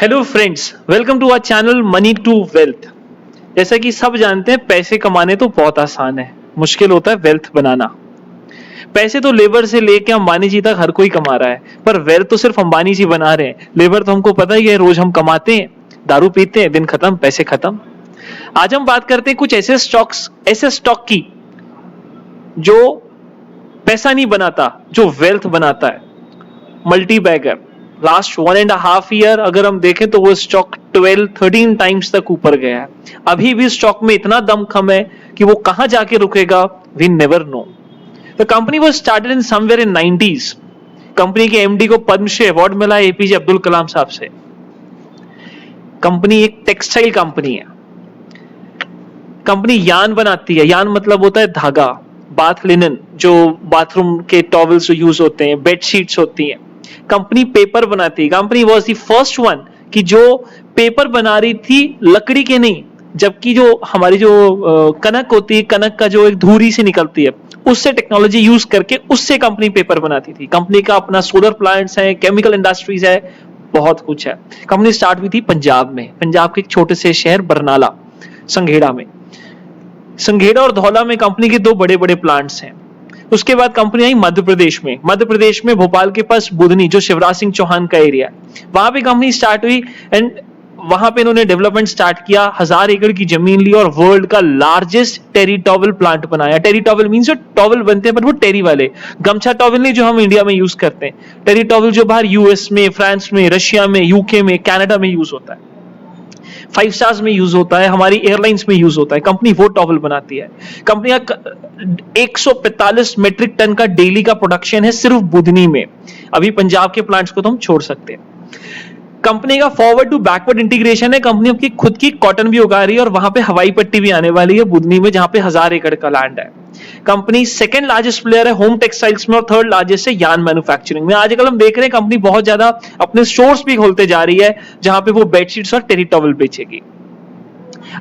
Hello friends, welcome to our channel money to wealth. जैसा कि सब जानते हैं, पैसे कमाने तो बहुत आसान है, मुश्किल होता है वेल्थ बनाना। पैसे तो लेबर से लेके अंबानी जी तक हर कोई कमा रहा है, पर वेल्थ तो सिर्फ अंबानी जी बना रहे हैं। लेबर तो हमको पता ही है, रोज हम कमाते हैं, दारू पीते हैं, दिन खत्म, पैसे खत्म। आज हम बात करते हैं कुछ ऐसे स्टॉक की जो पैसा नहीं बनाता, जो वेल्थ बनाता है। मल्टी बैगर लास्ट 1.5 ईयर अगर हम देखें तो वो स्टॉक 12-13 टाइम्स तक ऊपर गया है। अभी भी स्टॉक में इतना दमखम है कि वो कहां जाके रुकेगा, we never know. The company was started in somewhere in 90s। Company के एमडी को पद्मश्री अवार्ड मिला एपीजे अब्दुल कलाम साहब से। कंपनी एक टेक्सटाइल कंपनी है। कंपनी यान बनाती है। यान मतलब होता है धागा। बाथ लिनन, जो बाथरूम के टॉवल्स जो यूज होते हैं, बेडशीट्स होती हैं। कंपनी पेपर बनाती है। Company was the first one कि जो पेपर बना रही थी लकड़ी के नहीं, जबकि जो हमारी जो कनक होती है, कनक का जो एक धूरी से निकलती है, उससे टेक्नोलॉजी यूज करके उससे कंपनी पेपर बनाती थी। कंपनी का अपना सोलर प्लांट्स है, केमिकल इंडस्ट्रीज है, बहुत कुछ है। कंपनी स्टार्ट हुई थी पंजाब में, पंजाब के एक छोटे से शहर बरनाला, संघेड़ा में। संघेड़ा और धौला में कंपनी के 2 बड़े बड़े प्लांट्स हैं। उसके बाद कंपनी आई मध्य प्रदेश में। मध्य प्रदेश में भोपाल के पास बुधनी, जो शिवराज सिंह चौहान का एरिया है, वहां पे कंपनी स्टार्ट हुई। एंड वहां पे इन्होंने डेवलपमेंट स्टार्ट किया, 1000 एकड़ की जमीन ली और वर्ल्ड का लार्जेस्ट टेरी टॉवल प्लांट बनाया। टेरी टॉवल मींस जो टॉवल बनते हैं, पर वो टेरी वाले, गमछा टॉवल नहीं जो हम इंडिया में यूज करते हैं। टेरी टॉवल जो बाहर यूएस में, फ्रांस में, रशिया में, यूके में, कनाडा में यूज होता है, 5 स्टार्स में यूज होता है, हमारी एयरलाइंस में यूज होता है। कंपनी वो टॉवल बनाती है। कंपनी का 145 मेट्रिक टन का डेली का प्रोडक्शन है सिर्फ बुधनी में। अभी पंजाब के प्लांट्स को तो हम छोड़ सकते हैं। कंपनी का फॉरवर्ड टू बैकवर्ड इंटीग्रेशन है। कंपनी अपनी खुद की कॉटन भी उगा रही है और वहां पे हवाई पट्टी भी आने वाली है बुधनी में, जहां पे 1000 एकड़ का लैंड है। कंपनी सेकंड लार्जेस्ट प्लेयर है होम टेक्सटाइल्स में और थर्ड लार्जेस्ट है यान मैन्युफैक्चरिंग में। आजकल हम देख रहे हैं कंपनी बहुत ज्यादा अपने स्टोर्स भी खोलते जा रही है, जहां पे वो बेडशीट्स और टेरी टॉवल बेचेगी।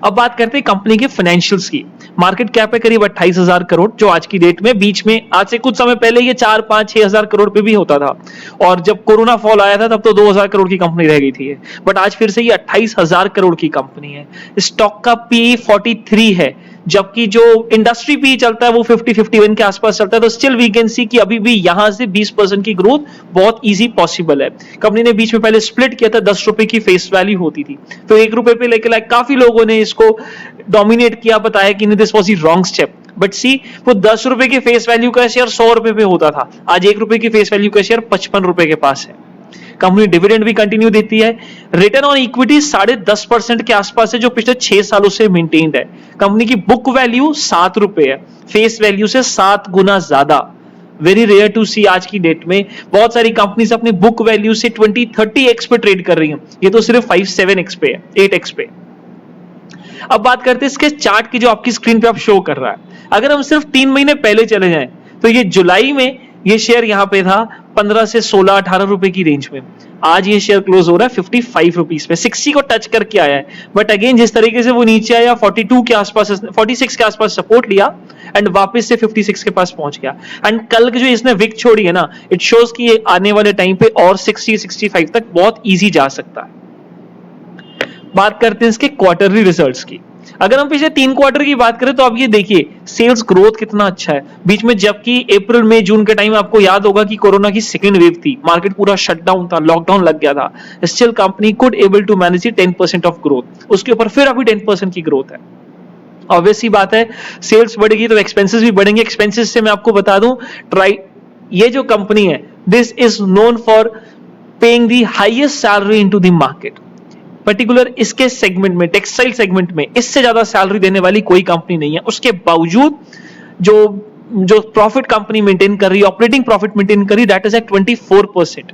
अब बात करते हैं कंपनी के फाइनेंशियल्स की। मार्केट कैप है करीब 28,000 करोड़, जो आज की डेट में, बीच में आज से कुछ समय पहले ये 4-5-6,000 करोड़ पे भी होता था। और जब कोरोना फॉल आया था तब तो 2,000 करोड़ की कंपनी रह गई थी। बट आज फिर से ये 28,000 करोड़ की कंपनी है। स्टॉक का पी 43 है, जबकि जो इंडस्ट्री पी चलता है वो 50-51 के आसपास चलता है। तो स्टिल वी कैन सी कि अभी भी यहां से 20% की ग्रोथ बहुत इजी पॉसिबल है। कंपनी ने बीच में पहले स्प्लिट किया था, 10 रुपए की फेस वैल्यू होती थी, तो 1 रुपए पे लेके काफी लोगों ने इसको डोमिनेट किया, बताया कि this was the wrong step. But see, वो 10 रुपए के फेस वैल्यू का शेयर 100 रुपए पे होता था, आज 1 रुपए की फेस वैल्यू का शेयर 55 रुपए के पास है। कंपनी डिविडेंड भी कंटिन्यू देती है। रिटर्न ऑन इक्विटी 10.5% के आसपास है, जो पिछले 6 सालों से मेंटेन्ड है। कंपनी की बुक वैल्यू 7 रुपए है, फेस वैल्यू से 7 गुना ज्यादा। वेरी रेयर टू सी आज की डेट में। बहुत सारी कंपनीज अपने बुक वैल्यू से 20-30x पे ट्रेड कर रही हैं, ये तो सिर्फ 5-7x पे है, 8x पे। अब बात करते हैं इसके चार्ट की, जो आपकी स्क्रीन पे आप शो कर रहा है। अगर हम सिर्फ 3 महीने पहले चले जाएं तो ये जुलाई में ये शेयर यहां पे था 15 से 16-18 रुपए की रेंज में। आज ये शेयर क्लोज हो रहा है 55 रुपीज पे, 60 को टच करके आया है। बट अगेन जिस तरीके से वो नीचे आया, 42 के आसपास, 46 के आसपास सपोर्ट लिया एंड वापस से 56 के पास पहुंच गया। एंड कल जो इसने विक छोड़ी है ना, इट शोज कि ये आने वाले टाइम पे और 60-65 तक बहुत इजी जा सकता है। बात करते हैं इसके क्वार्टरली रिजल्ट्स की। अगर हम पिछले 3 क्वार्टर की बात करें तो आप ये देखिए सेल्स ग्रोथ कितना अच्छा है। बीच में जबकि अप्रैल मई जून के टाइम आपको याद होगा कि कोरोना की सेकंड वेव थी, मार्केट पूरा शटडाउन था, लॉकडाउन लग गया था, still company could able to manage 10% of growth. उसके ऊपर फिर अभी 10% की ग्रोथ है। ऑब्वियसली बात है, सेल्स बढ़ेगी तो एक्सपेंसेस भी बढ़ेंगे। एक्सपेंसेस से मैं आपको बता दूं, ये जो कंपनी है, this is known for paying the highest salary into the market. Particular इसके सेगमेंट में, टेक्सटाइल सेगमेंट में, इससे ज्यादा सैलरी देने वाली कोई कंपनी नहीं है। उसके बावजूद जो प्रॉफिट कंपनी मेंटेन कर रही है, ऑपरेटिंग प्रॉफिट मेंटेन कर रही है, दैट इज एट 24%।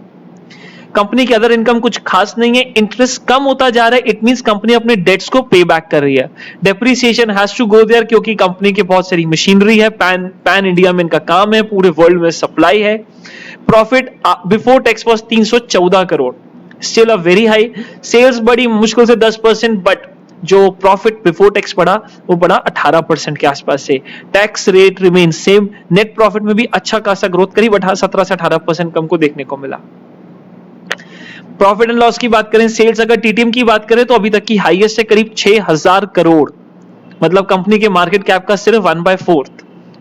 कंपनी की अदर इनकम कुछ खास नहीं है। इंटरेस्ट कम होता जा रहा है, इट मींस कंपनी अपने डेट्स को पे बैक कर रही है। Depreciation has to go there, क्योंकि कंपनी के बहुत सारी मशीनरी है, पैन इंडिया में इनका काम है, पूरे वर्ल्ड में सप्लाई है। Profit before tax was 314 crore, still a very high. Sales बड़ी मुश्किल से 10%, बट जो प्रॉफिट बिफोर टैक्स बढ़ा वो बढ़ा 18% के आसपास से। Tax rate remain same. Net profit में भी अच्छा खासा ग्रोथ करीब 17 से 18% हमको देखने को मिला। प्रॉफिट एंड लॉस की बात करें, सेल्स अगर टीटीएम की बात करें तो अभी तक की हाईएस्ट है करीब 6000 करोड़, मतलब कंपनी के मार्केट कैप का सिर्फ 1/4।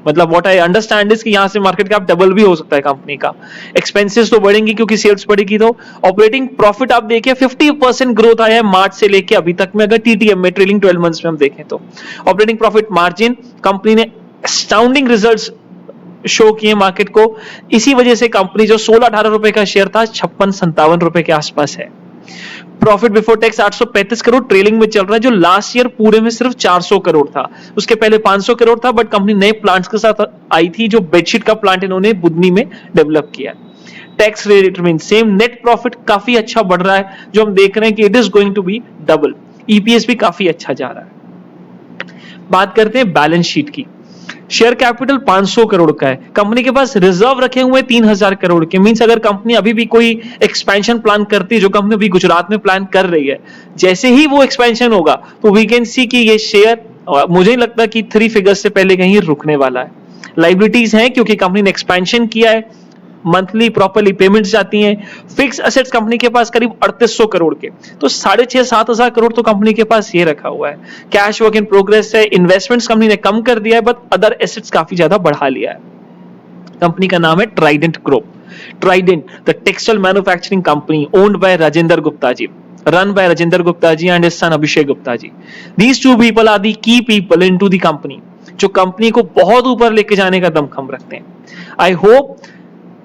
मतलब व्हाट आई अंडरस्टैंड इज कि यहां से मार्केट कैप डबल भी हो सकता है कंपनी का। एक्सपेंसेस तो बढ़ेंगी क्योंकि सेल्स बढ़ेगी, तो ऑपरेटिंग प्रॉफिट आप देखिए 50% ग्रोथ आया है मार्च से लेके अभी तक में, अगर टीटीएम में ट्रेलिंग 12 मंथ्स में हम देखें तो। ऑपरेटिंग प्रॉफिट मार्जिन कंपनी ने अस्टाउंडिंग रिजल्ट्स शो किए मार्केट को, इसी वजह से कंपनी जो 16-18 रुपए का शेयर था 56-57 रुपए के आसपास है। Profit before tax 835 crore trailing में चल रहा है, जो लास्ट ईयर पूरे में सिर्फ 400 करोड़ था, उसके पहले 500 करोड़ था, बट कंपनी नए प्लांट्स के साथ आई थी, जो बेडशीट का प्लांट इन्होंने बुधनी में डेवलप किया। Tax rate mean same, net profit काफी अच्छा बढ़ रहा है, जो हम देख रहे हैं कि it is going to be double. EPS भी काफी अच्छा जा रहा है। बात करते हैं बैलेंस शीट की। शेयर कैपिटल 500 करोड़ का है, कंपनी के पास रिजर्व रखे हुए 3000 करोड़ के, मींस अगर कंपनी अभी भी कोई एक्सपेंशन प्लान करती है, जो कंपनी अभी गुजरात में प्लान कर रही है, जैसे ही वो एक्सपेंशन होगा तो वी कैन सी कि ये शेयर, मुझे नहीं लगता कि 3 फिगर्स से पहले कहीं रुकने वाला है। लाइबिलिटीज हैं क्योंकि कंपनी ने एक्सपेंशन किया है, मंथली प्रॉपर्ली पेमेंट्स जाती हैं। फिक्स एसेट्स कंपनी के पास करीब 3800 करोड़ के, तो 6,500-7,000 करोड़ तो कंपनी के पास ये रखा हुआ है। कैश वर्क इन प्रोग्रेस है, इन्वेस्टमेंट्स कंपनी ने कम कर दिया है, बट अदर एसेट्स काफी ज्यादा बढ़ा लिया है। कंपनी का नाम है trident group. Trident the textile manufacturing company owned by Rajendra Gupta ji, run by Rajendra Gupta ji and his son Abhishek Gupta ji. These two people are the key people into the company, जो company को बहुत ऊपर लेके जाने का दमखम रखते हैं। I hope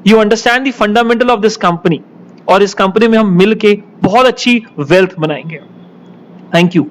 you understand the fundamental of this company, और इस कंपनी में हम मिलके बहुत अच्छी वेल्थ बनाएंगे। Thank you.